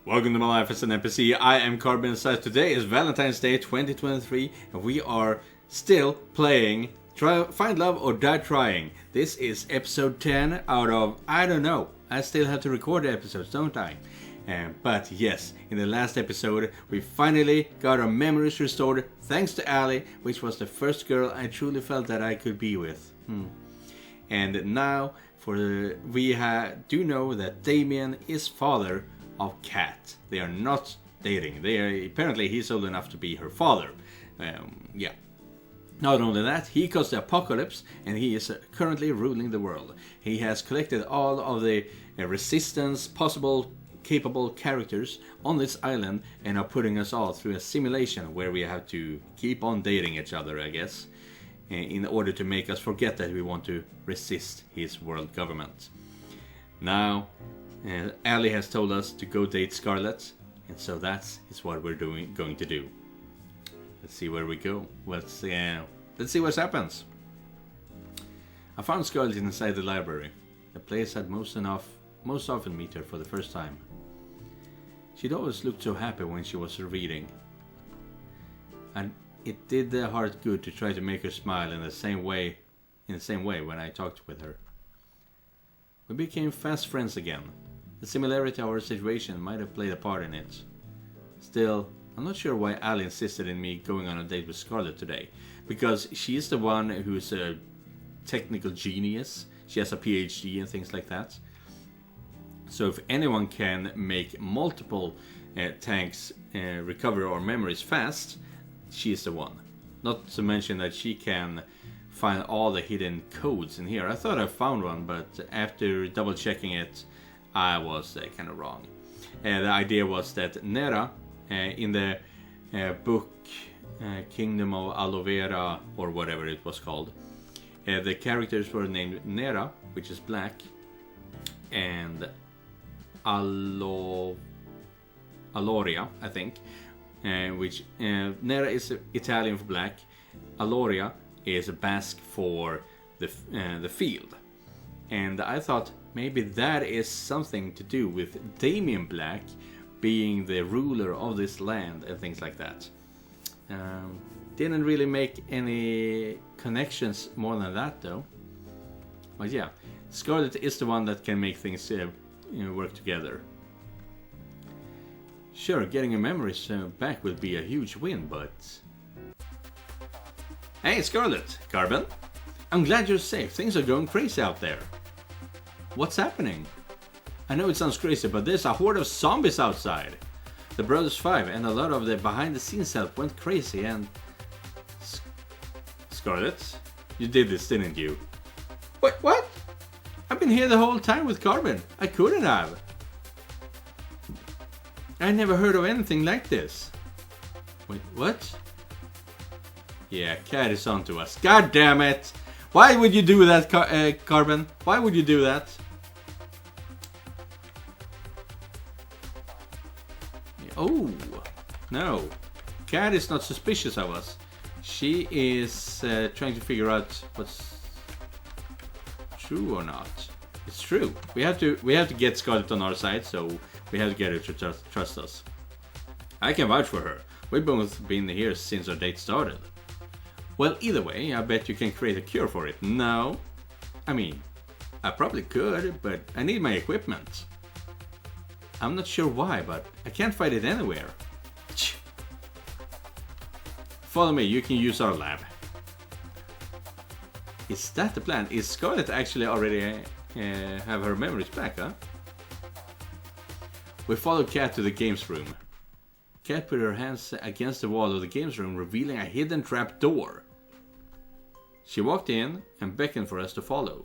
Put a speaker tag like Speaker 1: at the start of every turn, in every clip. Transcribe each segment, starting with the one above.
Speaker 1: Welcome to my life as an NPC. I am Carbon Scythe. Today is Valentine's Day 2023 and we are still playing Find Love or Die Trying. This is episode 10 out of, I don't know. I still have to record the episodes, don't I? But yes, in the last episode we finally got our memories restored thanks to Ali, which was the first girl I truly felt that I could be with. And now we do know that Damien is father of Cat. They are not dating. Apparently he's old enough to be her father. Yeah. Not only that, he caused the apocalypse and he is currently ruling the world. He has collected all of the resistance possible capable characters on this island and are putting us all through a simulation where we have to keep on dating each other, I guess, in order to make us forget that we want to resist his world government. Now Ali has told us to go date Scarlet, and so that is what we're going to do. Let's see where we go. Let's see what happens. I found Scarlet inside the library, the place I'd most often meet her for the first time. She'd always looked so happy when she was reading, and it did the heart good to try to make her smile in the same way when I talked with her. We became fast friends again. The similarity of our situation might have played a part in it. Still, I'm not sure why Ali insisted in me going on a date with Scarlet today, because she's the one who's a technical genius. She has a PhD and things like that. So if anyone can make multiple tanks recover our memories fast, she's the one. Not to mention that she can find all the hidden codes in here. I thought I found one, but after double checking it, I was kind of wrong. The idea was that Nera, in the book Kingdom of Aloe Vera, or whatever it was called, the characters were named Nera, which is black, and Aloria, I think, which Nera is Italian for black, Aloria is Basque for the field. And I thought maybe that is something to do with Damien Black being the ruler of this land and things like that. Didn't really make any connections more than that though. But yeah, Scarlet is the one that can make things work together. Sure, getting your memories back will be a huge win, but... Hey Scarlet, Carbon! I'm glad you're safe. Things are going crazy out there. What's happening? I know it sounds crazy, but there's a horde of zombies outside. The Brothers 5 and a lot of the behind-the-scenes help went crazy and... Scarlet? You did this, didn't you? What? I've been here the whole time with Carbon. I couldn't have. I never heard of anything like this. Wait, what? Yeah, Cat is onto us. God damn it! Why would you do that, Carbon? Why would you do that? Oh, no. Cat is not suspicious of us. She is trying to figure out what's true or not. It's true. We have to get Scarlet on our side, so we have to get her to trust us. I can vouch for her. We've both been here since our date started. Well, either way, I bet you can create a cure for it. No? I mean, I probably could, but I need my equipment. I'm not sure why, but I can't find it anywhere. Follow me, you can use our lab. Is that the plan? Is Scarlet actually already have her memories back, huh? We followed Cat to the games room. Cat put her hands against the wall of the games room, revealing a hidden trap door. She walked in and beckoned for us to follow.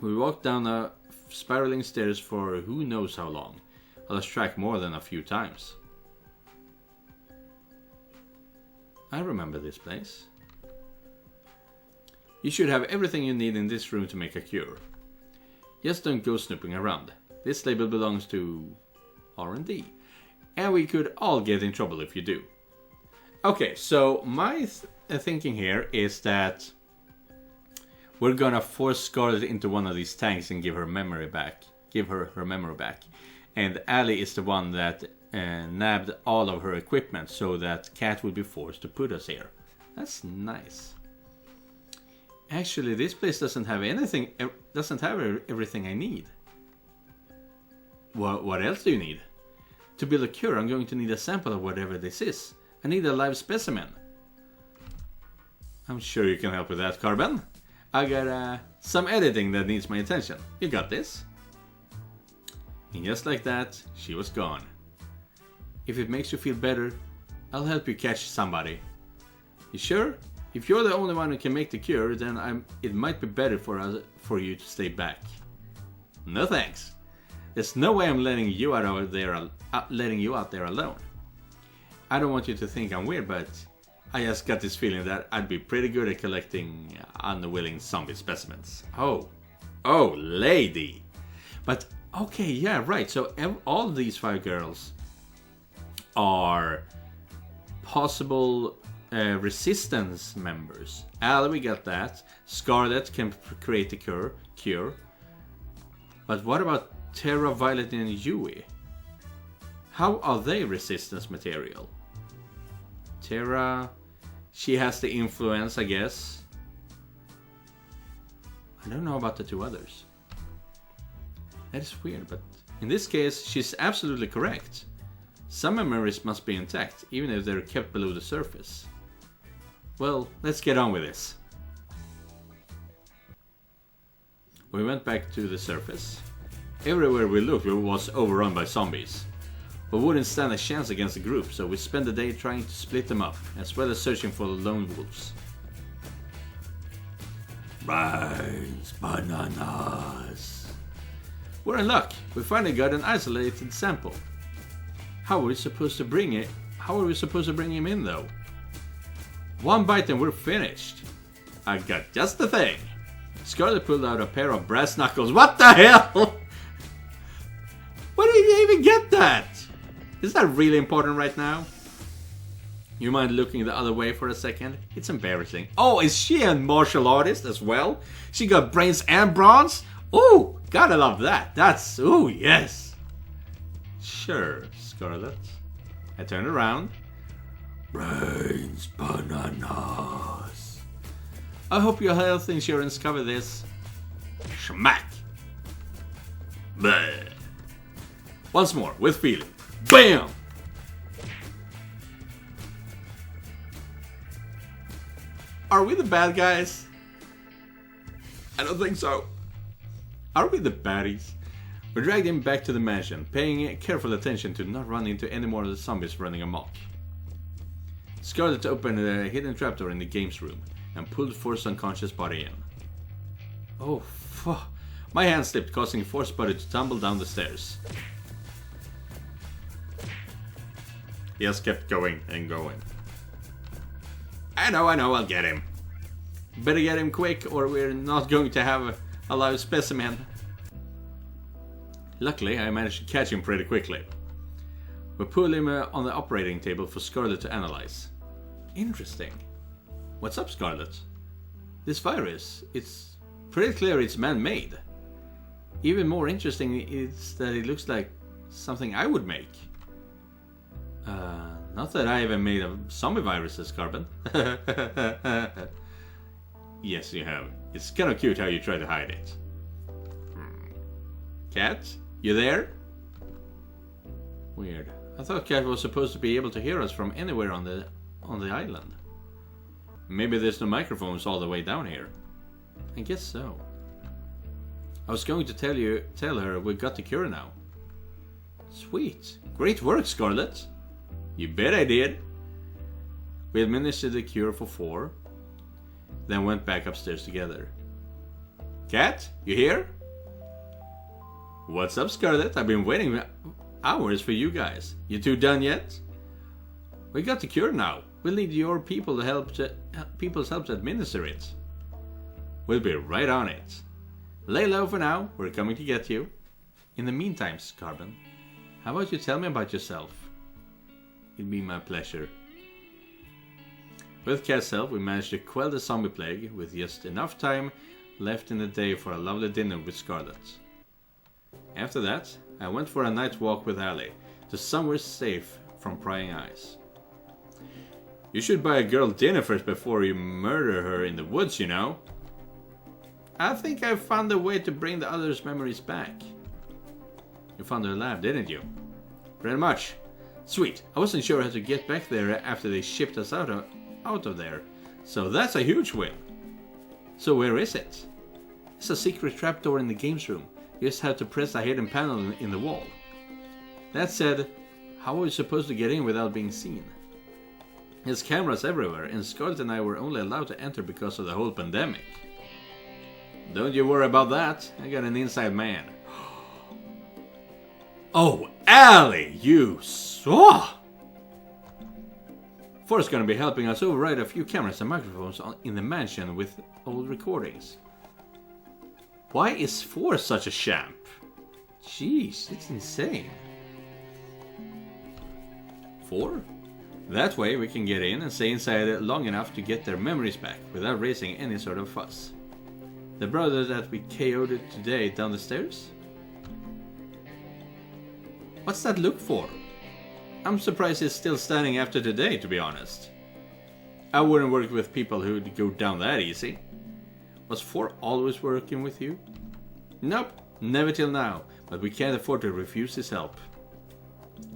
Speaker 1: We walked down the spiraling stairs for who knows how long. I lost track more than a few times. I remember this place. You should have everything you need in this room to make a cure. Just don't go snooping around. This label belongs to R&D. And we could all get in trouble if you do. Okay, so my thinking here is that we're gonna force Scarlet into one of these tanks and give her memory back. Give her her memory back. And Ali is the one that nabbed all of her equipment so that Cat would be forced to put us here. That's nice. Actually, this place doesn't have anything. Doesn't have everything I need. What else do you need? To build a cure, I'm going to need a sample of whatever this is. I need a live specimen. I'm sure you can help with that, Carbon. I got some editing that needs my attention. You got this? And just like that, she was gone. If it makes you feel better, I'll help you catch somebody. You sure? If you're the only one who can make the cure, then it might be better for you to stay back. No thanks. There's no way I'm letting you out there alone. I don't want you to think I'm weird, but I just got this feeling that I'd be pretty good at collecting unwilling zombie specimens. Oh, lady. But okay, yeah, right. So all these 5 girls are possible resistance members. Ali, we got that. Scarlet can create the cure. But what about Terra, Violet, and Yui? How are they resistance material? Terra, she has the influence, I guess. I don't know about the 2 others. That is weird, but in this case, she's absolutely correct. Some memories must be intact, even if they're kept below the surface. Well, let's get on with this. We went back to the surface. Everywhere we looked was overrun by zombies. We wouldn't stand a chance against the group, so we spent the day trying to split them up, as well as searching for the lone wolves. Brains, bananas. We're in luck. We finally got an isolated sample. How are we supposed to bring him in, though? 1 bite and we're finished. I got just the thing. Scarlet pulled out a pair of brass knuckles. What the hell? Where did you even get that? Is that really important right now? You mind looking the other way for a second? It's embarrassing. Oh, is she a martial artist as well? She got brains and bronze? Ooh, gotta love that. Ooh, yes. Sure, Scarlet. I turned around. Brains, bananas. I hope your health insurance cover this. Schmack. Bleh. Once more, with feeling. BAM! Are we the bad guys? I don't think so. Are we the baddies? We dragged him back to the mansion, paying careful attention to not run into any more of the zombies running amok. Scarlet opened a hidden trapdoor in the games room and pulled Force's unconscious body in. Oh, fuck. My hand slipped, causing Force's body to tumble down the stairs. He just kept going and going. I know, I'll get him. Better get him quick or we're not going to have a live specimen. Luckily, I managed to catch him pretty quickly. We put him on the operating table for Scarlet to analyze. Interesting. What's up, Scarlet? This virus, it's pretty clear it's man-made. Even more interesting is that it looks like something I would make. Not that I haven't made a zombie viruses, Carbon. Yes, you have. It's kind of cute how you try to hide it. Cat, you there? Weird. I thought Cat was supposed to be able to hear us from anywhere on the island. Maybe there's no microphones all the way down here. I guess so. I was going to tell her we got the cure now. Sweet. Great work, Scarlet. You bet I did. We administered the cure for 4, then went back upstairs together. Cat, you here? What's up, Scarlet? I've been waiting hours for you guys. You 2 done yet? We got the cure now. We'll need your people's help to administer it. We'll be right on it. Lay low for now. We're coming to get you. In the meantime, Carbon, how about you tell me about yourself? It'd be my pleasure. With Cat's help, we managed to quell the zombie plague with just enough time left in the day for a lovely dinner with Scarlet. After that, I went for a night walk with Ali, to somewhere safe from prying eyes. You should buy a girl dinner first before you murder her in the woods, you know. I think I found a way to bring the others' memories back. You found their lab, didn't you? Pretty much. Sweet. I wasn't sure how to get back there after they shipped us out of there. So that's a huge win. So where is it? It's a secret trapdoor in the games room. You just have to press a hidden panel in the wall. That said, how are we supposed to get in without being seen? There's cameras everywhere, and Scarlett and I were only allowed to enter because of the whole pandemic. Don't you worry about that. I got an inside man. Oh, Ali, you saw! Forrest's gonna be helping us override a few cameras and microphones in the mansion with old recordings. Why is Forrest such a champ? Jeez, it's insane. 4? That way we can get in and stay inside long enough to get their memories back without raising any sort of fuss. The brother that we KO'd today down the stairs? What's that look for? I'm surprised he's still standing after today, to be honest. I wouldn't work with people who'd go down that easy. Was 4 always working with you? Nope, never till now, but we can't afford to refuse his help.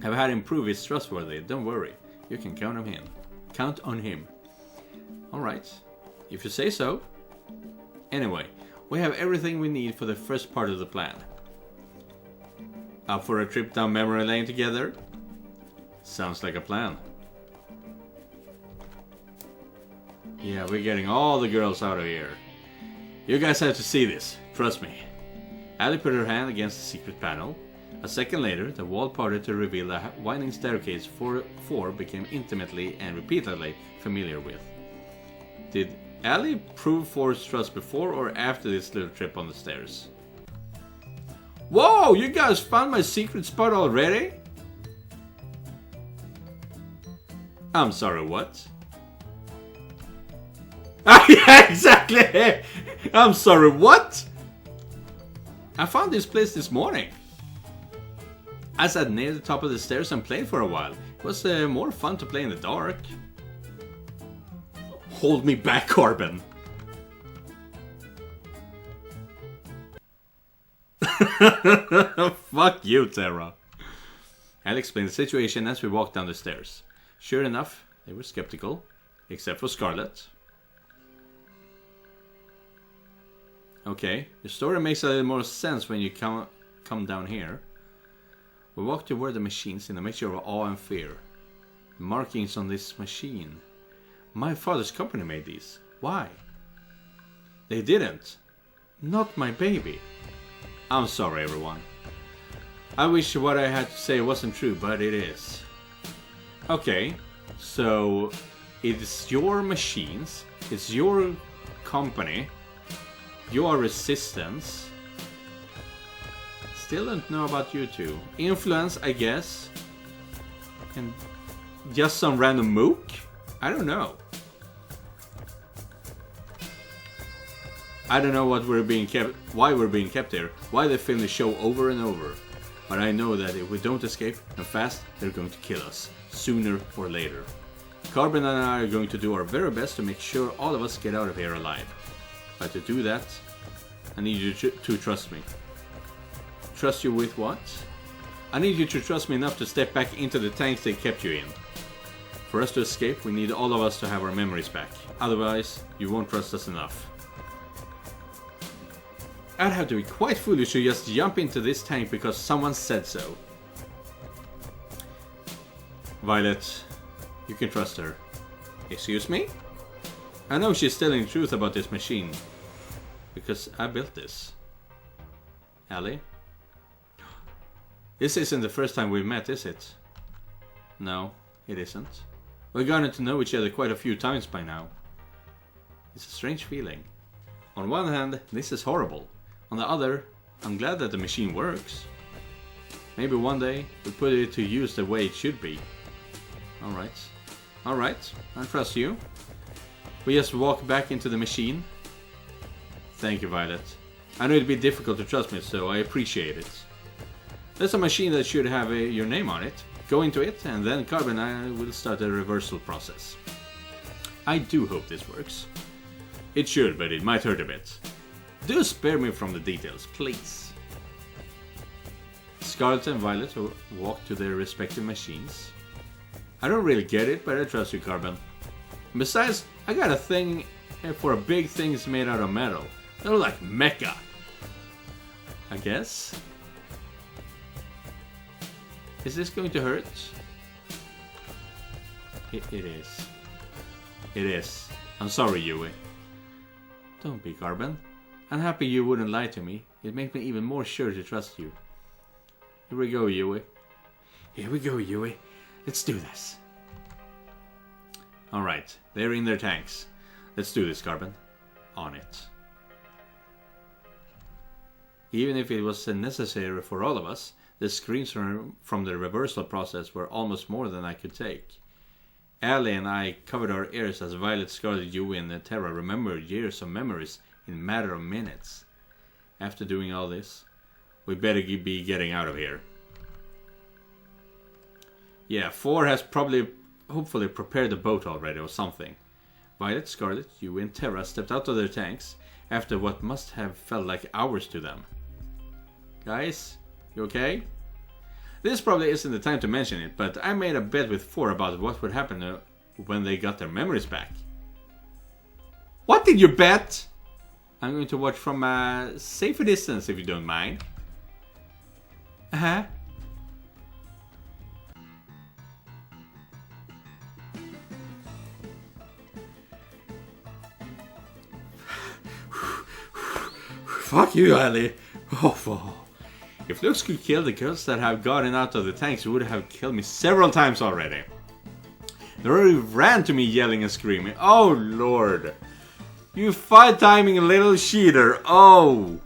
Speaker 1: I've had him prove he's trustworthy, don't worry. You can count on him. Count on him. Alright, if you say so. Anyway, we have everything we need for the first part of the plan. Up for a trip down memory lane together? Sounds like a plan. Yeah, we're getting all the girls out of here. You guys have to see this, trust me. Ali put her hand against the secret panel. A second later, the wall parted to reveal a winding staircase Four became intimately and repeatedly familiar with. Did Ali prove Forrest's trust before or after this little trip on the stairs? Whoa, you guys found my secret spot already? I'm sorry, what? Yeah, exactly! I'm sorry, what? I found this place this morning. I sat near the top of the stairs and played for a while. It was more fun to play in the dark. Hold me back, Carbon. Fuck you, Tara. I'll explain the situation as we walked down the stairs. Sure enough, they were skeptical, except for Scarlett. Okay, your story makes a little more sense when you come down here. We walked toward the machines in a mixture of awe and fear. The markings on this machine. My father's company made these. Why? They didn't. Not my baby. I'm sorry, everyone. I wish what I had to say wasn't true, but it is. Okay, so it's your machines, it's your company, your resistance. Still don't know about you two. Influence, I guess. And just some random mook? I don't know. I don't know what we're being kept, why we're being kept here, why they film the show over and over. But I know that if we don't escape and fast, they're going to kill us, sooner or later. Carbon and I are going to do our very best to make sure all of us get out of here alive. But to do that, I need you to trust me. Trust you with what? I need you to trust me enough to step back into the tanks they kept you in. For us to escape, we need all of us to have our memories back. Otherwise, you won't trust us enough. I'd have to be quite foolish to just jump into this tank because someone said so. Violet, you can trust her. Excuse me? I know she's telling the truth about this machine. Because I built this. Ali? This isn't the first time we've met, is it? No, it isn't. We've gotten to know each other quite a few times by now. It's a strange feeling. On one hand, this is horrible. On the other, I'm glad that the machine works. Maybe one day we'll put it to use the way it should be. Alright, I trust you. We just walk back into the machine. Thank you, Violet. I know it'd be difficult to trust me, so I appreciate it. There's a machine that should have your name on it. Go into it, and then Carbon and I will start a reversal process. I do hope this works. It should, but it might hurt a bit. Do spare me from the details, please. Scarlet and Violet walk to their respective machines. I don't really get it, but I trust you, Carbon. Besides, I got a thing for big things made out of metal. They're like mecha. I guess. Is this going to hurt? It is. It is. I'm sorry, Yui. Don't be, Carbon. I'm happy you wouldn't lie to me. It makes me even more sure to trust you. Here we go, Yui. Here we go, Yui. Let's do this. Alright, they're in their tanks. Let's do this, Carbon. On it. Even if it was necessary for all of us, the screams from the reversal process were almost more than I could take. Allie and I covered our ears as Violet, Scarlet, Yui, and Terra remembered years of memories in a matter of minutes. After doing all this, we better be getting out of here. Yeah, 4 has hopefully prepared the boat already or something. Violet, Scarlet, Yui, and Terra stepped out of their tanks after what must have felt like hours to them. Guys, you okay? This probably isn't the time to mention it, but I made a bet with 4 about what would happen when they got their memories back. What did you bet? I'm going to watch from a safer distance if you don't mind. Uh-huh. Fuck you, Allie. Oh. If looks could kill, the girls that have gotten out of the tanks would have killed me several times already. They already ran to me yelling and screaming. Oh lord. You 5-timing little cheater. Oh.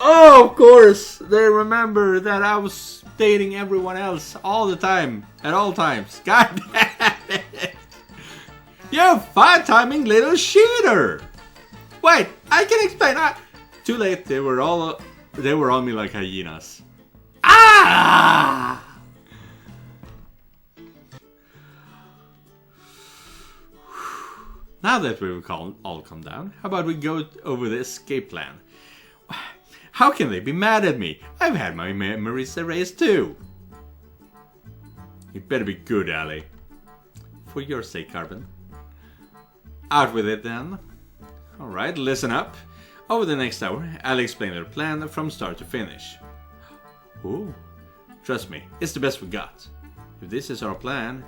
Speaker 1: Oh, of course. They remember that I was dating everyone else all the time. At all times. God damn it. You 5-timing little cheater. Wait, I can explain. Too late. They were on me like hyenas. Ah! Now that we've all come down, how about we go over the escape plan? How can they be mad at me? I've had my memories erased too. You better be good, Allie. For your sake, Carbon. Out with it then. Alright, listen up. Over the next hour, I'll explain their plan from start to finish. Ooh, trust me, it's the best we got. If this is our plan,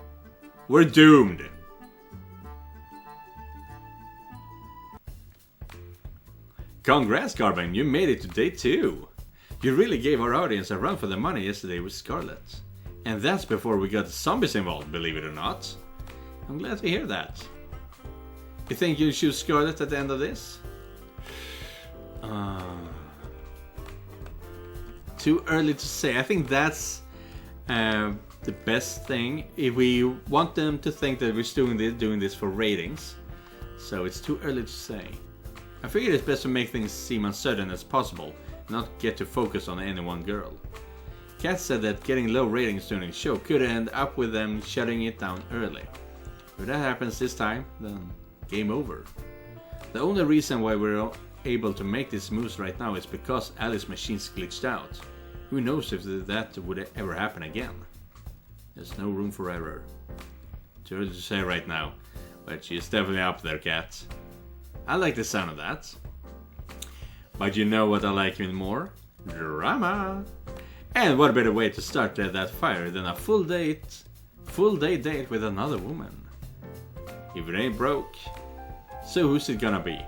Speaker 1: we're doomed. Congrats, Carbon, you made it to day 2. You really gave our audience a run for their money yesterday with Scarlet. And that's before we got the zombies involved, believe it or not. I'm glad to hear that. You think you'll choose Scarlet at the end of this? Too early to say. I think that's the best thing. If we want them to think that we're doing this for ratings, so it's too early to say. I figured it's best to make things seem uncertain as possible, not get to focus on any one girl. Kat said that getting low ratings during the show could end up with them shutting it down early. If that happens this time, then game over. The only reason why we're able to make these moves right now is because Allie's machines glitched out. Who knows if that would ever happen again. There's no room for error. Too early to say right now, but she's definitely up there, Kat. I like the sound of that. But you know what I like even more? Drama! And what better way to start that fire than a full day date with another woman? If it ain't broke, so who's it gonna be?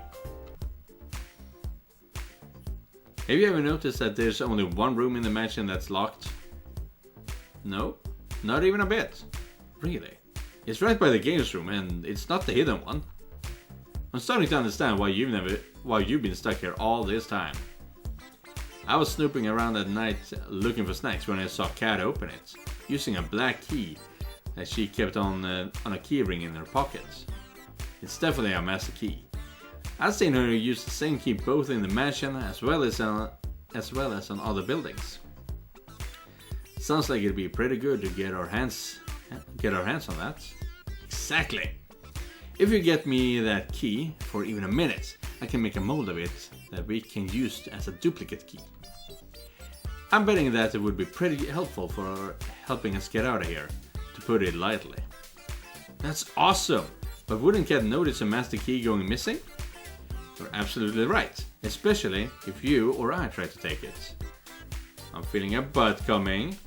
Speaker 1: Have you ever noticed that there's only one room in the mansion that's locked? No, not even a bit. Really? It's right by the games room and it's not the hidden one. I'm starting to understand why you've been stuck here all this time. I was snooping around at night looking for snacks when I saw Kat open it, using a black key that she kept on a key ring in her pocket. It's definitely a master key. I've seen her use the same key both in the mansion as well as on other buildings. Sounds like it'd be pretty good to get our hands on that. Exactly. If you get me that key for even a minute, I can make a mold of it that we can use as a duplicate key. I'm betting that it would be pretty helpful for helping us get out of here, to put it lightly. That's awesome! But wouldn't Cat notice a master key going missing? You're absolutely right, especially if you or I try to take it. I'm feeling a butt coming,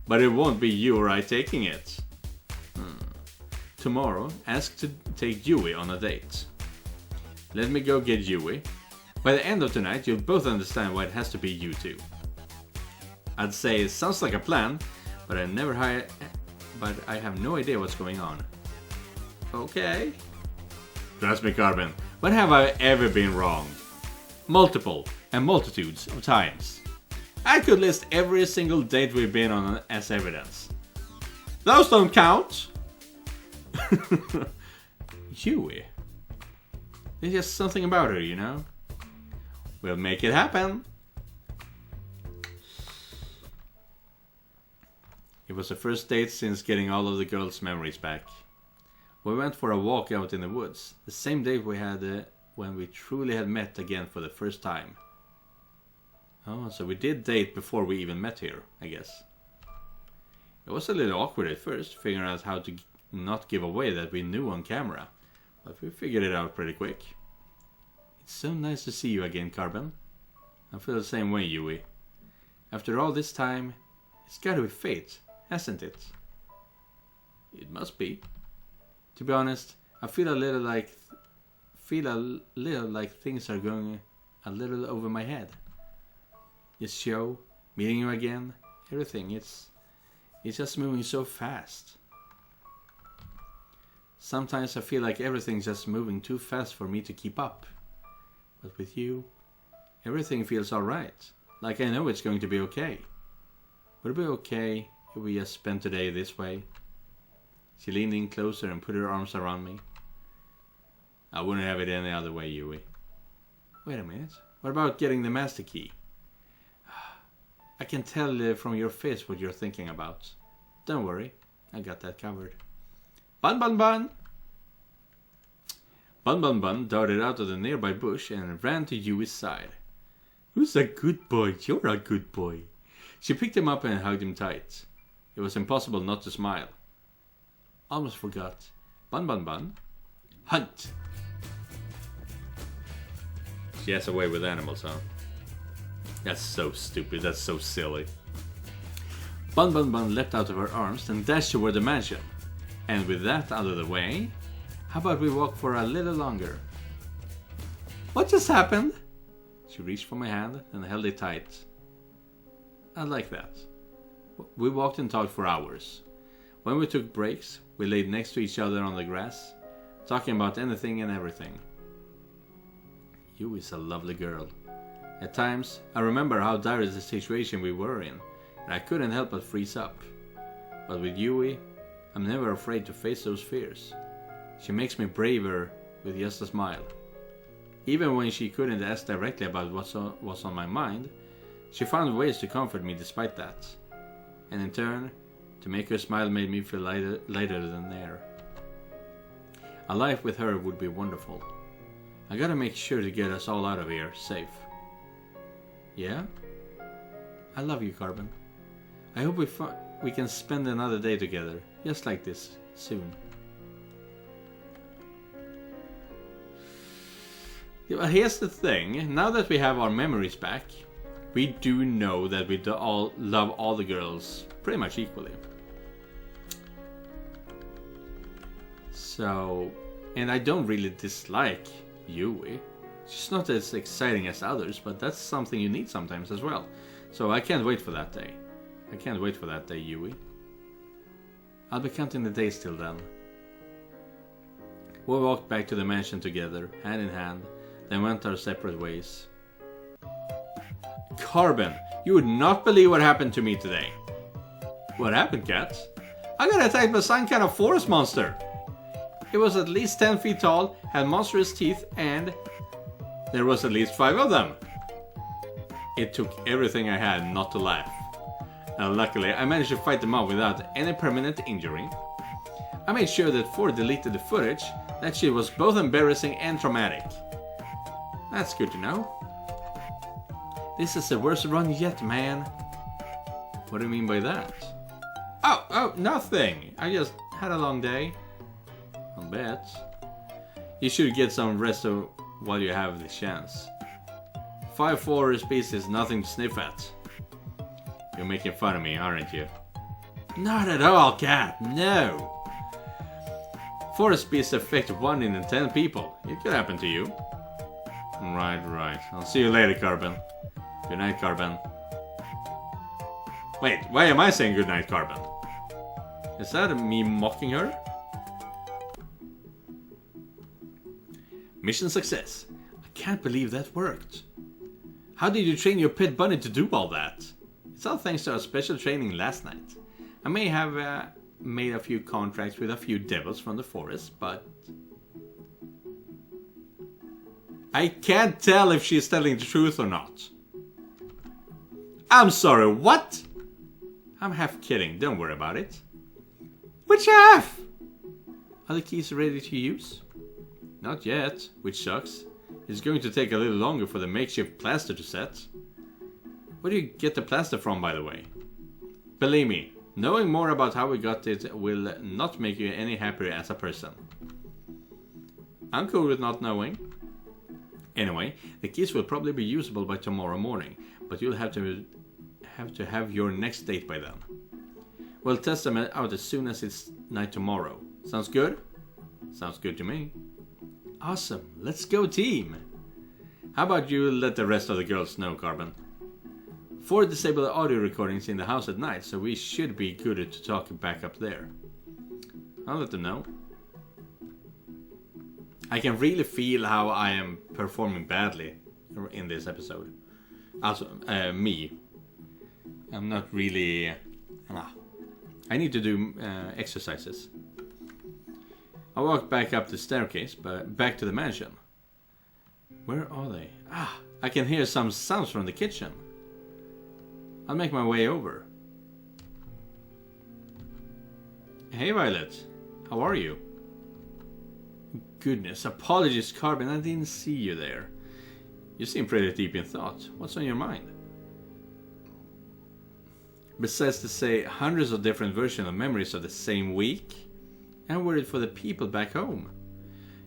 Speaker 1: but it won't be you or I taking it. Tomorrow, ask to take Yui on a date. Let me go get Yui. By the end of tonight, you'll both understand why it has to be you two. I'd say it sounds like a plan, but I have no idea what's going on. Okay. Trust me, Carbon. When have I ever been wrong? Multiple and multitudes of times. I could list every single date we've been on as evidence. Those don't count! Yui. There's just something about her, you know? We'll make it happen. It was the first date since getting all of the girls' memories back. We went for a walk out in the woods, the same day we had when we truly had met again for the first time. Oh, so we did date before we even met here, I guess. It was a little awkward at first, figuring out how to not give away that we knew on camera, but we figured it out pretty quick. It's so nice to see you again, Carbon. I feel the same way, Yui. After all this time, it's gotta be fate, hasn't it? It must be. To be honest, I feel a little like things are going a little over my head. This show, meeting you again, everything, it's just moving so fast. Sometimes I feel like everything's just moving too fast for me to keep up. But with you, everything feels alright. Like I know it's going to be okay. Would it be okay if we just spent today this way? She leaned in closer and put her arms around me. I wouldn't have it any other way, Yui. Wait a minute. What about getting the master key? I can tell from your face what you're thinking about. Don't worry. I got that covered. Bun Bun Bun! Bun Bun Bun darted out of the nearby bush and ran to Yui's side. Who's a good boy? You're a good boy. She picked him up and hugged him tight. It was impossible not to smile. Almost forgot. Bun Bun Bun. Hunt! She has a way with animals, huh? That's so stupid. That's so silly. Bun Bun Bun leapt out of her arms and dashed toward the mansion. And with that out of the way, how about we walk for a little longer? What just happened? She reached for my hand and held it tight. I like that. We walked and talked for hours. When we took breaks, we laid next to each other on the grass, talking about anything and everything. Yui's a lovely girl. At times, I remember how dire the situation we were in, and I couldn't help but freeze up. But with Yui, I'm never afraid to face those fears. She makes me braver with just a smile. Even when she couldn't ask directly about what's on my mind, she found ways to comfort me despite that. And in turn, to make her smile made me feel lighter than air. A life with her would be wonderful. I gotta make sure to get us all out of here safe. Yeah? I love you, Carbon. I hope we can spend another day together, just like this, soon. Yeah, but here's the thing, now that we have our memories back, we do know that we all love all the girls pretty much equally. So, and I don't really dislike Yui. She's not as exciting as others, but that's something you need sometimes as well. So I can't wait for that day. I can't wait for that day, Yui. I'll be counting the days till then. We walked back to the mansion together, hand in hand, then went our separate ways. Carbon, you would not believe what happened to me today. What happened, Cat? I got attacked by some kind of forest monster. It was at least 10 feet tall, had monstrous teeth, and There was at least 5 of them. It took everything I had not to laugh. Luckily, I managed to fight them off without any permanent injury. I made sure that 4 deleted the footage. That shit was both embarrassing and traumatic. That's good to know. This is the worst run yet, man. What do you mean by that? Oh, nothing. I just had a long day. I'll bet. You should get some rest while you have the chance. 5-4 speed is nothing to sniff at. You're making fun of me, aren't you? Not at all, cat. No. Forest speeds affect 1 in 10 people. It could happen to you. Right. I'll see you later, Carbon. Good night, Carbon. Wait, why am I saying good night, Carbon? Is that me mocking her? Mission success. I can't believe that worked. How did you train your pet bunny to do all that? It's all thanks to our special training last night. I may have made a few contracts with a few devils from the forest, but... I can't tell if she's telling the truth or not. I'm sorry, what? I'm half kidding, don't worry about it. Which half? Are the keys ready to use? Not yet, which sucks. It's going to take a little longer for the makeshift plaster to set. Where do you get the plaster from, by the way? Believe me, knowing more about how we got it will not make you any happier as a person. I'm cool with not knowing. Anyway, the keys will probably be usable by tomorrow morning, but you'll have to have your next date by then. We'll test them out as soon as it's night tomorrow. Sounds good? Sounds good to me. Awesome, let's go team! How about you let the rest of the girls know, Carbon? 4 disabled audio recordings in the house at night, so we should be good to talk back up there. I'll let them know. I can really feel how I am performing badly in this episode. Also, me. I'm not really... I need to do exercises. I walked back up the staircase, but back to the mansion. Where are they? I can hear some sounds from the kitchen. I'll make my way over. Hey Violet, how are you? Goodness, apologies Carbon, I didn't see you there. You seem pretty deep in thought. What's on your mind? Besides to say hundreds of different versions of memories of the same week, I'm worried for the people back home.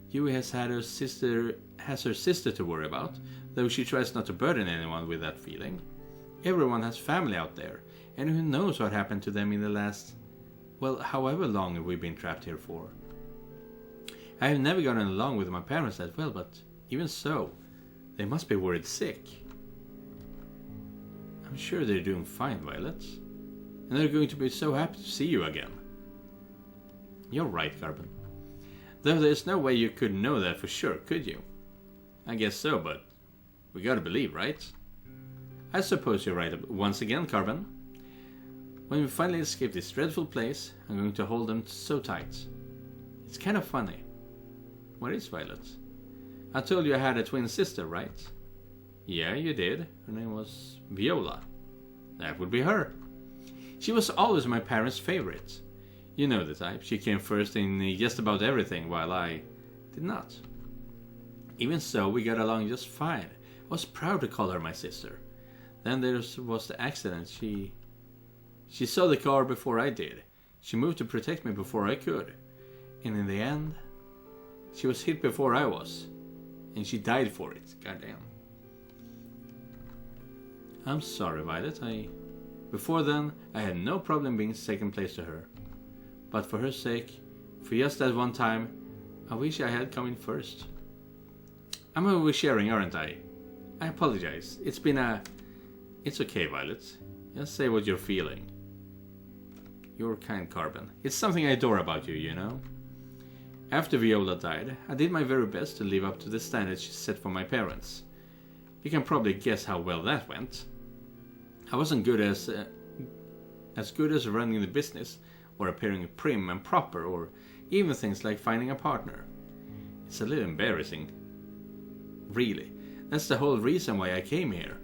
Speaker 1: Yui has her sister to worry about, though she tries not to burden anyone with that feeling. Everyone has family out there, and who knows what happened to them in the last, well, however long we've been trapped here for. I have never gotten along with my parents that well, but even so, they must be worried sick. I'm sure they're doing fine, Violet. And they're going to be so happy to see you again. You're right, Carbon. Though there's no way you could know that for sure, could you? I guess so, but we gotta believe, right? I suppose you're right once again, Carbon. When we finally escape this dreadful place, I'm going to hold them so tight. It's kind of funny. What is Violet? I told you I had a twin sister, right? Yeah, you did. Her name was Viola. That would be her. She was always my parents' favorite. You know the type. She came first in just about everything, while I did not. Even so, we got along just fine. I was proud to call her my sister. Then there was the accident. She saw the car before I did. She moved to protect me before I could. And in the end, she was hit before I was. And she died for it. Goddamn. I'm sorry, Violet. Before then, I had no problem being second place to her. But for her sake, for just that one time, I wish I had come in first. I'm oversharing, aren't I? I apologize. It's okay, Violet. Just say what you're feeling. You're kind, Carbon. It's something I adore about you, you know? After Viola died, I did my very best to live up to the standards she set for my parents. You can probably guess how well that went. I wasn't good as good as running the business, or appearing prim and proper, or even things like finding a partner. It's a little embarrassing. Really. That's the whole reason why I came here.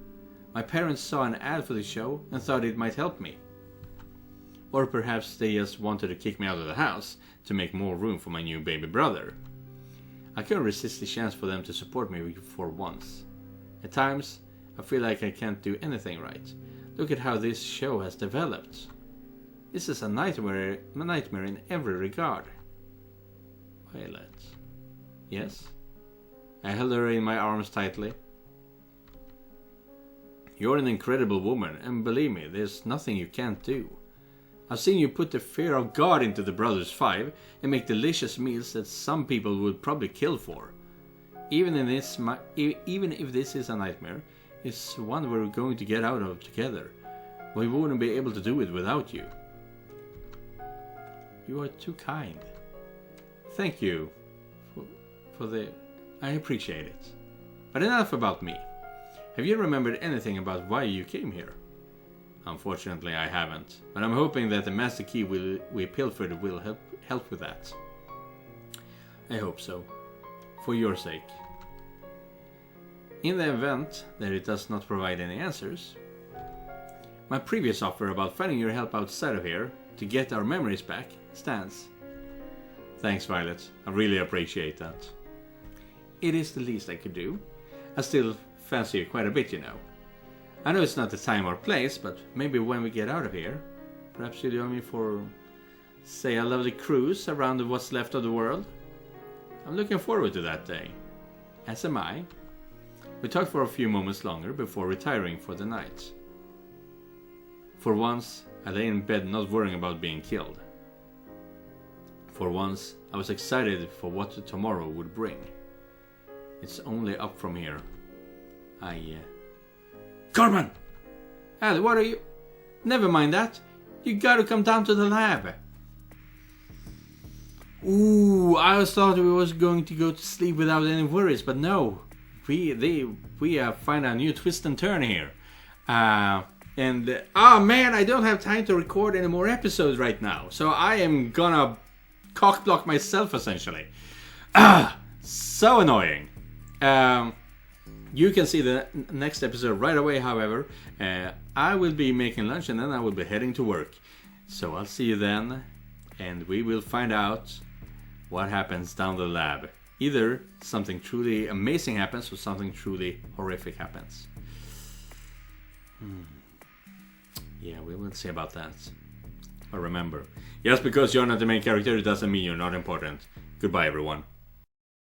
Speaker 1: My parents saw an ad for the show and thought it might help me. Or perhaps they just wanted to kick me out of the house to make more room for my new baby brother. I couldn't resist the chance for them to support me for once. At times, I feel like I can't do anything right. Look at how this show has developed. This is a nightmare in every regard. Violet. Yes? I held her in my arms tightly. You're an incredible woman, and believe me, there's nothing you can't do. I've seen you put the fear of God into the Brothers Five and make delicious meals that some people would probably kill for. Even if this is a nightmare, it's one we're going to get out of together. We wouldn't be able to do it without you. You are too kind. Thank you for the... I appreciate it. But enough about me. Have you remembered anything about why you came here? Unfortunately, I haven't, but I'm hoping that the master key we pilfered will help with that. I hope so. For your sake. In the event that it does not provide any answers, my previous offer about finding your help outside of here to get our memories back stands. Thanks, Violet. I really appreciate that. It is the least I could do. I still fancy you quite a bit, you know. I know it's not the time or place, but maybe when we get out of here, perhaps you'll join me for, say, a lovely cruise around what's left of the world. I'm looking forward to that day. As am I. We talked for a few moments longer before retiring for the night. For once, I lay in bed not worrying about being killed. For once, I was excited for what tomorrow would bring. It's only up from here. Carmen! Al, what are you... Never mind that. You gotta come down to the lab. Ooh, I thought we was going to go to sleep without any worries, but no. We find a new twist and turn here. Man, I don't have time to record any more episodes right now. So I am gonna cock block myself essentially. So annoying. You can see the next episode right away, however. I will be making lunch and then I will be heading to work. So I'll see you then, and we will find out what happens down the lab. Either something truly amazing happens or something truly horrific happens. Yeah, we will see about that. But remember, just because you're not the main character, it doesn't mean you're not important. Goodbye, everyone.